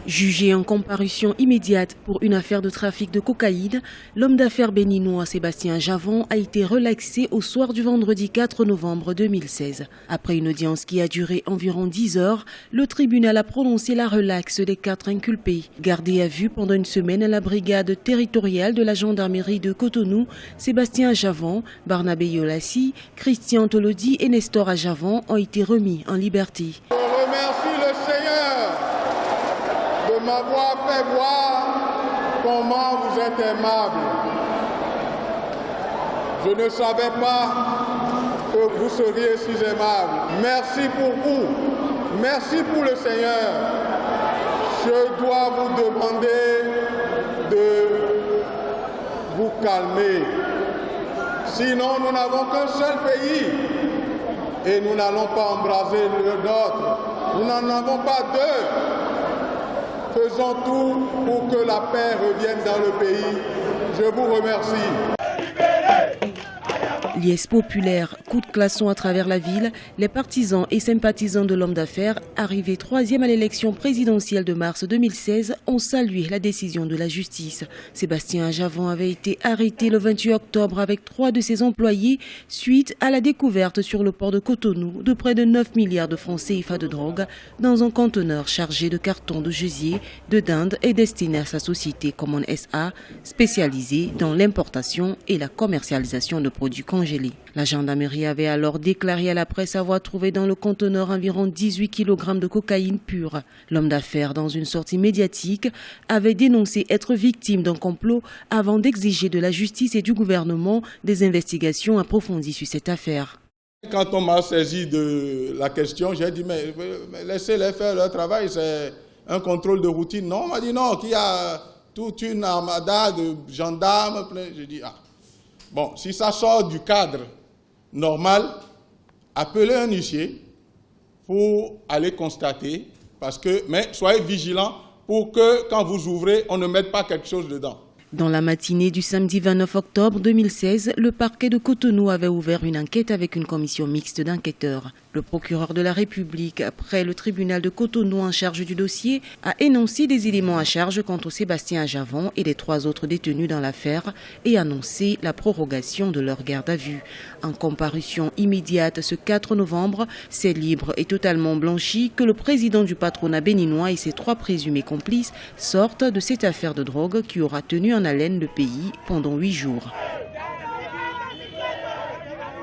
Jugé en comparution immédiate pour une affaire de trafic de cocaïne, l'homme d'affaires béninois Sébastien Javon a été relaxé au soir du vendredi 4 novembre 2016. Après une audience qui a duré environ 10 heures, le tribunal a prononcé la relaxe des 4 inculpés. Gardé à vue pendant une semaine à la brigade territoriale de la gendarmerie de Cotonou, Sébastien Javon, Barnabé Yolassi, Christian Tolodi et Nestor Javon ont été remis en liberté. Je remercie le Seigneur de m'avoir fait voir comment vous êtes aimable. Je ne savais pas que vous seriez si aimable. Merci pour vous. Merci pour le Seigneur. Je dois vous demander de vous calmer. Sinon, nous n'avons qu'un seul pays et nous n'allons pas embraser le nôtre. Nous n'en avons pas deux. Faisons tout pour que la paix revienne dans le pays. Je vous remercie. Liesse populaire, coup de klaxon à travers la ville, les partisans et sympathisants de l'homme d'affaires, arrivé 3e à l'élection présidentielle de mars 2016, ont salué la décision de la justice. Sébastien Javon avait été arrêté le 28 octobre avec 3 de ses employés suite à la découverte sur le port de Cotonou de près de 9 milliards de francs CFA de drogue dans un conteneur chargé de cartons de gesier, de dinde et destiné à sa société Common SA, spécialisée dans l'importation et la commercialisation de produits congelés. La gendarmerie avait alors déclaré à la presse avoir trouvé dans le conteneur environ 18 kg de cocaïne pure. L'homme d'affaires, dans une sortie médiatique, avait dénoncé être victime d'un complot avant d'exiger de la justice et du gouvernement des investigations approfondies sur cette affaire. Quand on m'a saisi de la question, j'ai dit mais laissez-les faire leur travail, c'est un contrôle de routine. Non, on m'a dit non, qu'il y a toute une armada de gendarmes. J'ai dit ah. Bon, si ça sort du cadre normal, appelez un huissier pour aller constater, mais soyez vigilants pour que quand vous ouvrez, on ne mette pas quelque chose dedans. Dans la matinée du samedi 29 octobre 2016, le parquet de Cotonou avait ouvert une enquête avec une commission mixte d'enquêteurs. Le procureur de la République, après le tribunal de Cotonou en charge du dossier, a énoncé des éléments à charge quant au Sébastien Javon et les 3 autres détenus dans l'affaire et annoncé la prorogation de leur garde à vue. En comparution immédiate ce 4 novembre, c'est libre et totalement blanchi que le président du patronat béninois et ses 3 présumés complices sortent de cette affaire de drogue qui aura tenu en haleine le pays pendant 8 jours.